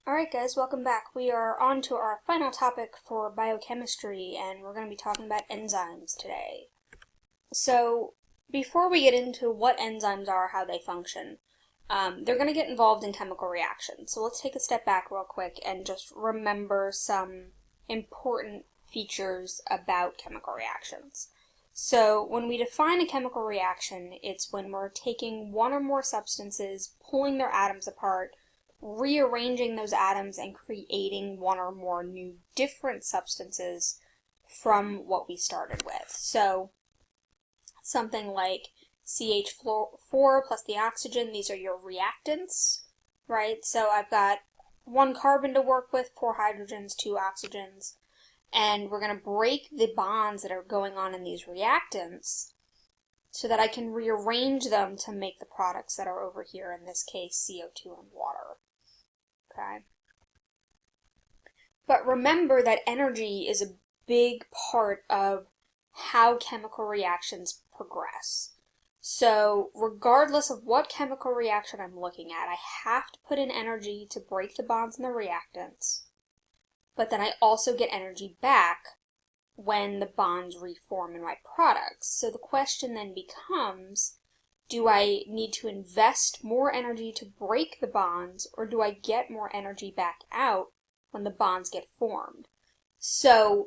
Alright guys, welcome back. We are on to our final topic for biochemistry, and we're going to be talking about enzymes today. So, before we get into what enzymes are, how they function, they're going to get involved in chemical reactions. So let's take a step back real quick and just remember some important features about chemical reactions. So, when we define a chemical reaction, it's when we're taking one or more substances, pulling their atoms apart, rearranging those atoms and creating one or more new different substances from what we started with. So something like CH4 plus the oxygen, these are your reactants, right? So I've got one carbon to work with, 4 hydrogens, 2 oxygens, and we're going to break the bonds that are going on in these reactants so that I can rearrange them to make the products that are over here, in this case CO2 and water. Okay. But remember that energy is a big part of how chemical reactions progress. So regardless of what chemical reaction I'm looking at, I have to put in energy to break the bonds in the reactants, but then I also get energy back when the bonds reform in my products. So the question then becomes, do I need to invest more energy to break the bonds, or do I get more energy back out when the bonds get formed? So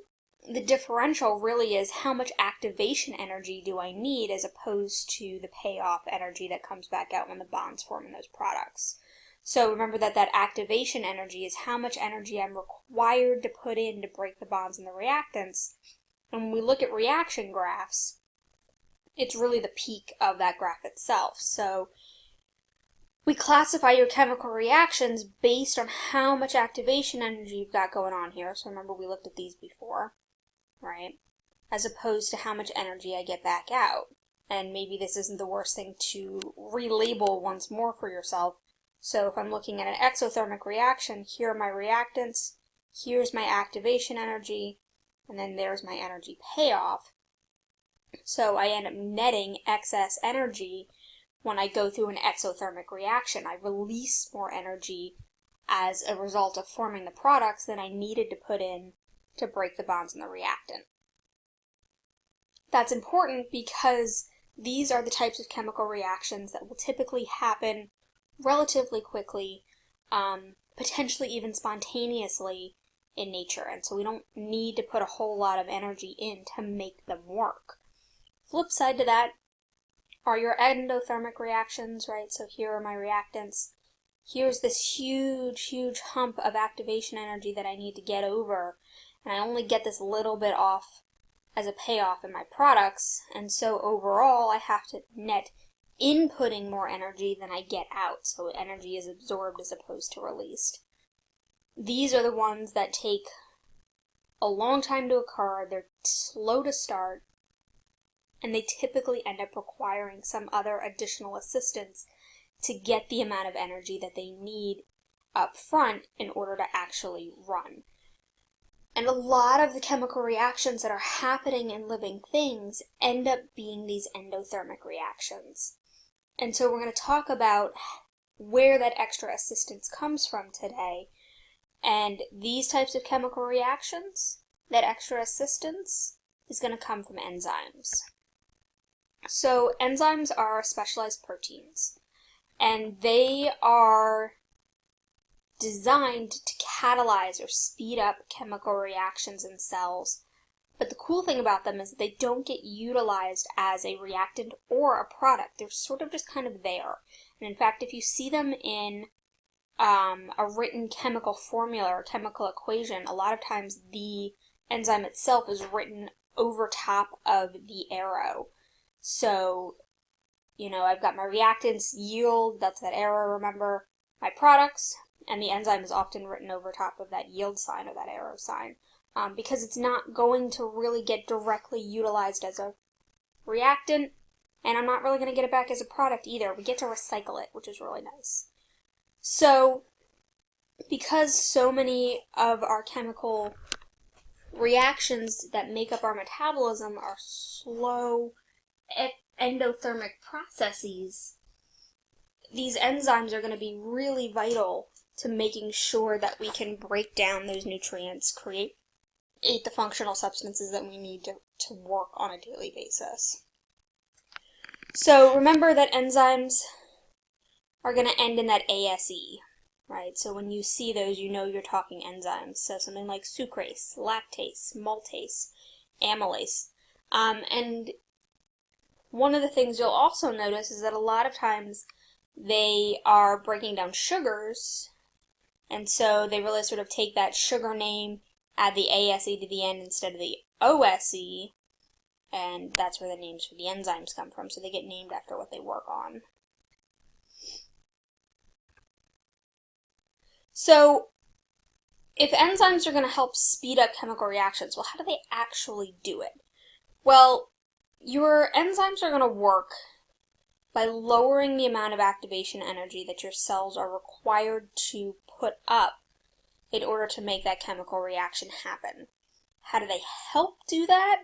the differential really is how much activation energy do I need as opposed to the payoff energy that comes back out when the bonds form in those products. So remember that activation energy is how much energy I'm required to put in to break the bonds in the reactants. And when we look at reaction graphs, it's really the peak of that graph itself. So we classify your chemical reactions based on how much activation energy you've got going on here. So remember, we looked at these before, right? As opposed to how much energy I get back out. And maybe this isn't the worst thing to relabel once more for yourself. So if I'm looking at an exothermic reaction, here are my reactants, here's my activation energy, and then there's my energy payoff. So I end up netting excess energy when I go through an exothermic reaction. I release more energy as a result of forming the products than I needed to put in to break the bonds in the reactant. That's important because these are the types of chemical reactions that will typically happen relatively quickly, potentially even spontaneously in nature, and so we don't need to put a whole lot of energy in to make them work. Flip side to that are your endothermic reactions, right? So here are my reactants. Here's this huge hump of activation energy that I need to get over, and I only get this little bit off as a payoff in my products, and so overall I have to net inputting more energy than I get out, so energy is absorbed as opposed to released. These are the ones that take a long time to occur, they're slow to start, and they typically end up requiring some other additional assistance to get the amount of energy that they need up front in order to actually run. And a lot of the chemical reactions that are happening in living things end up being these endothermic reactions. And so we're going to talk about where that extra assistance comes from today. And these types of chemical reactions, that extra assistance, is going to come from enzymes. So enzymes are specialized proteins, and they are designed to catalyze or speed up chemical reactions in cells. But the cool thing about them is that they don't get utilized as a reactant or a product. They're sort of just kind of there. And in fact, if you see them in a written chemical formula or chemical equation, a lot of times the enzyme itself is written over top of the arrow. So, I've got my reactants, yield, that's that arrow, remember, my products, and the enzyme is often written over top of that yield sign or that arrow sign, because it's not going to really get directly utilized as a reactant, and I'm not really going to get it back as a product either. We get to recycle it, which is really nice. So, because so many of our chemical reactions that make up our metabolism are slow endothermic processes, these enzymes are going to be really vital to making sure that we can break down those nutrients, create the functional substances that we need to work on a daily basis. So remember that enzymes are going to end in that ASE, right? So when you see those, you know you're talking enzymes. So something like sucrase, lactase, maltase, amylase. And one of the things you'll also notice is that a lot of times they are breaking down sugars, and so they really sort of take that sugar name, add the ASE to the end instead of the OSE, and that's where the names for the enzymes come from, so they get named after what they work on. So, if enzymes are going to help speed up chemical reactions, well, how do they actually do it? Well, your enzymes are going to work by lowering the amount of activation energy that your cells are required to put up in order to make that chemical reaction happen. How do they help do that?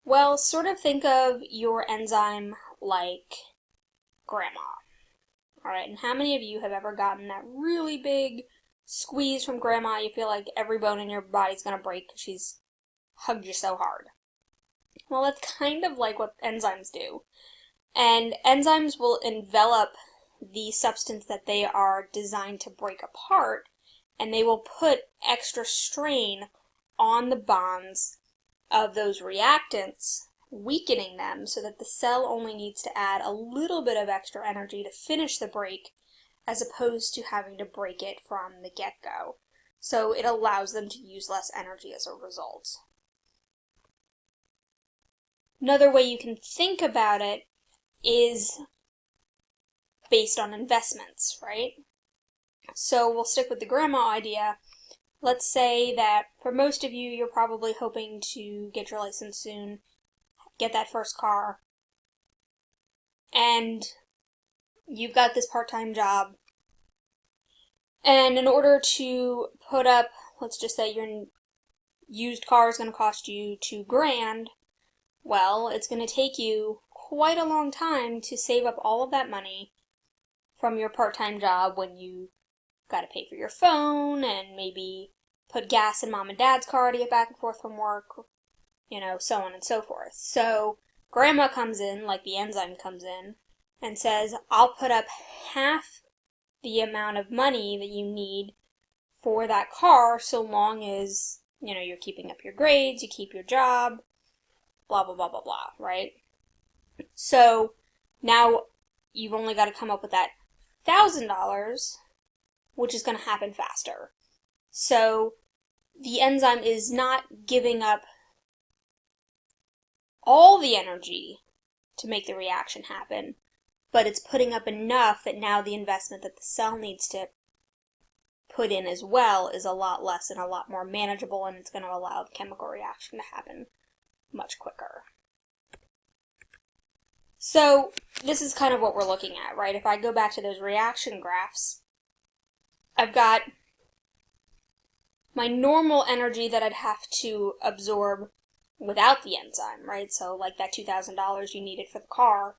Well, sort of think of your enzyme like grandma. Alright, and how many of you have ever gotten that really big squeeze from grandma? You feel like every bone in your body's going to break because she's hugged you so hard. Well, that's kind of like what enzymes do. And enzymes will envelop the substance that they are designed to break apart, and they will put extra strain on the bonds of those reactants, weakening them so that the cell only needs to add a little bit of extra energy to finish the break, as opposed to having to break it from the get-go. So it allows them to use less energy as a result. Another way you can think about it is based on investments, right? So we'll stick with the grandma idea. Let's say that for most of you, you're probably hoping to get your license soon, get that first car, and you've got this part-time job. And in order to put up, let's just say your used car is going to cost you $2,000, well, it's going to take you quite a long time to save up all of that money from your part-time job when you got to pay for your phone and maybe put gas in mom and dad's car to get back and forth from work, you know, so on and so forth. So grandma comes in, like the enzyme comes in, and says, I'll put up half the amount of money that you need for that car so long as, you know, you're keeping up your grades, you keep your job, blah, blah, blah, blah, blah, right? So now you've only got to come up with that $1,000, which is going to happen faster. So the enzyme is not giving up all the energy to make the reaction happen, but it's putting up enough that now the investment that the cell needs to put in as well is a lot less and a lot more manageable, and it's going to allow the chemical reaction to happen much quicker. So this is kind of what we're looking at, right? If I go back to those reaction graphs, I've got my normal energy that I'd have to absorb without the enzyme, right? So like that $2,000 you needed for the car,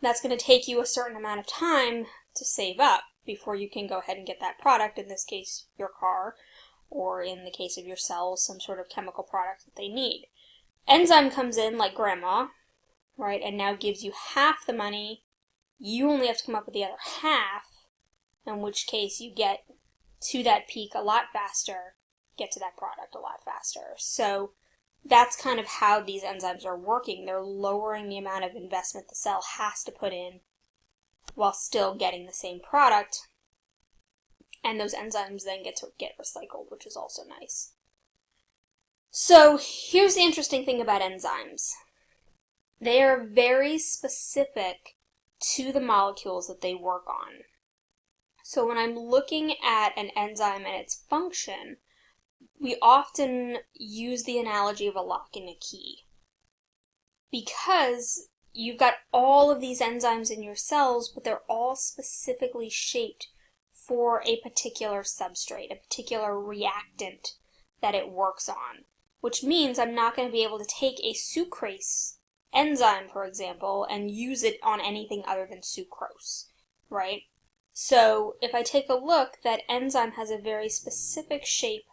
that's going to take you a certain amount of time to save up before you can go ahead and get that product, in this case your car, or in the case of your cells, some sort of chemical product that they need. Enzyme comes in like grandma, right, and now gives you half the money. You only have to come up with the other half, in which case you get to that peak a lot faster, get to that product a lot faster. So that's kind of how these enzymes are working. They're lowering the amount of investment the cell has to put in while still getting the same product. And those enzymes then get recycled, which is also nice. So here's the interesting thing about enzymes. They are very specific to the molecules that they work on. So when I'm looking at an enzyme and its function, we often use the analogy of a lock and a key. Because you've got all of these enzymes in your cells, but they're all specifically shaped for a particular substrate, a particular reactant that it works on. Which means I'm not going to be able to take a sucrase enzyme, for example, and use it on anything other than sucrose, right? So if I take a look, that enzyme has a very specific shape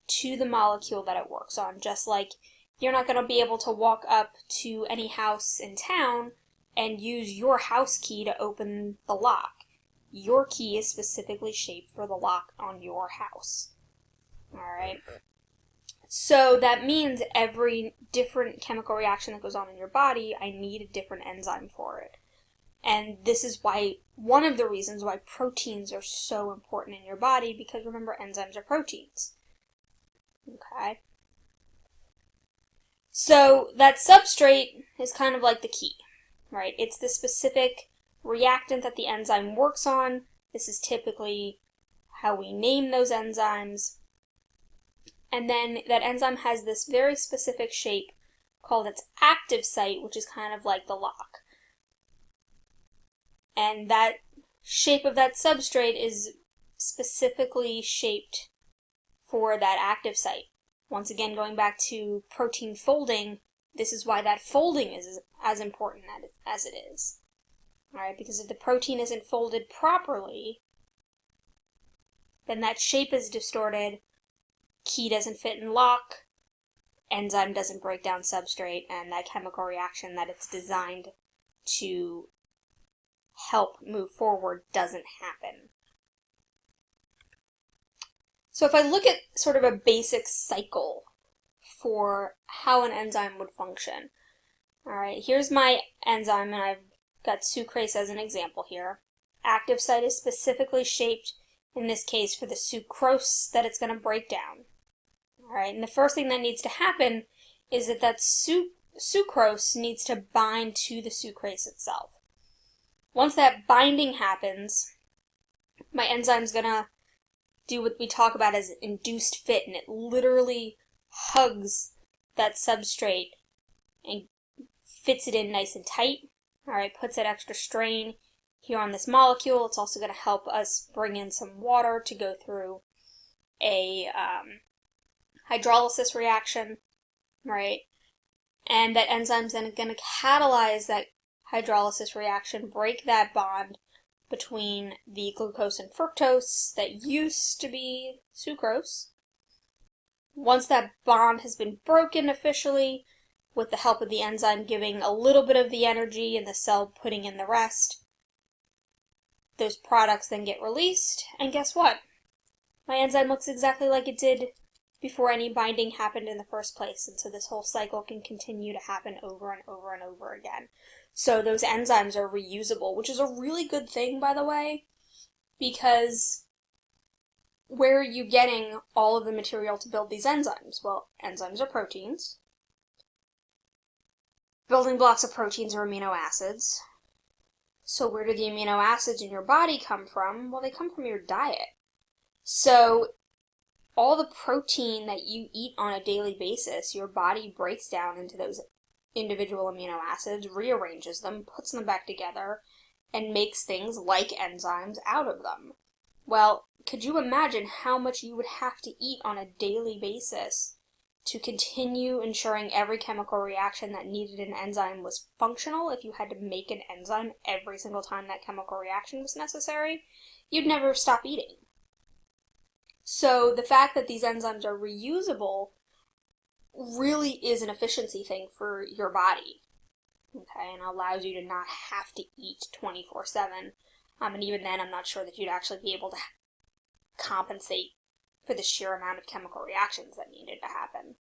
to the molecule that it works on, just like you're not going to be able to walk up to any house in town and use your house key to open the lock. Your key is specifically shaped for the lock on your house. Alright? So that means every different chemical reaction that goes on in your body, I need a different enzyme for it. And this is why, one of the reasons why proteins are so important in your body, because remember, enzymes are proteins. Okay? So that substrate is kind of like the key, right? It's the specific reactant that the enzyme works on. This is typically how we name those enzymes. And then that enzyme has this very specific shape called its active site, which is kind of like the lock. And that shape of that substrate is specifically shaped for that active site. Once again, going back to protein folding, this is why that folding is as important as it is. Alright, because if the protein isn't folded properly, then that shape is distorted, key doesn't fit in lock, enzyme doesn't break down substrate, and that chemical reaction that it's designed to help move forward doesn't happen. So if I look at sort of a basic cycle for how an enzyme would function. Alright, here's my enzyme, and I've got sucrase as an example here. Active site is specifically shaped, in this case, for the sucrose that it's going to break down. Alright, and the first thing that needs to happen is that sucrose needs to bind to the sucrase itself. Once that binding happens, my enzyme's going to do what we talk about as induced fit, and it literally hugs that substrate and fits it in nice and tight. Alright, puts that extra strain here on this molecule. It's also going to help us bring in some water to go through a hydrolysis reaction, right? And that enzyme's then going to catalyze that hydrolysis reaction, break that bond between the glucose and fructose that used to be sucrose. Once that bond has been broken officially, with the help of the enzyme giving a little bit of the energy and the cell putting in the rest, those products then get released, and guess what? My enzyme looks exactly like it did before any binding happened in the first place, and so this whole cycle can continue to happen over and over and over again. So those enzymes are reusable, which is a really good thing, by the way, because where are you getting all of the material to build these enzymes? Well, enzymes are proteins. Building blocks of proteins are amino acids. So where do the amino acids in your body come from? Well, they come from your diet. So all the protein that you eat on a daily basis, your body breaks down into those individual amino acids, rearranges them, puts them back together, and makes things like enzymes out of them. Well, could you imagine how much you would have to eat on a daily basis to continue ensuring every chemical reaction that needed an enzyme was functional if you had to make an enzyme every single time that chemical reaction was necessary? You'd never stop eating. So the fact that these enzymes are reusable really is an efficiency thing for your body, okay, and allows you to not have to eat 24/7. And even then, I'm not sure that you'd actually be able to compensate for the sheer amount of chemical reactions that needed to happen.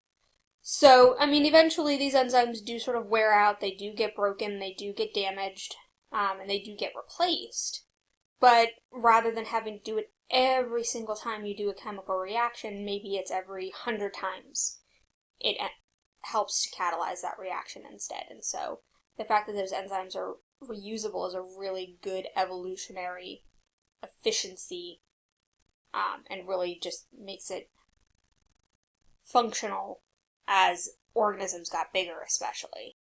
So, I mean, eventually these enzymes do sort of wear out, they do get broken, they do get damaged, and they do get replaced. But rather than having to do it every single time you do a chemical reaction, maybe it's every 100 times. It helps to catalyze that reaction instead. And so the fact that those enzymes are reusable is a really good evolutionary efficiency, and really just makes it functional as organisms got bigger, especially.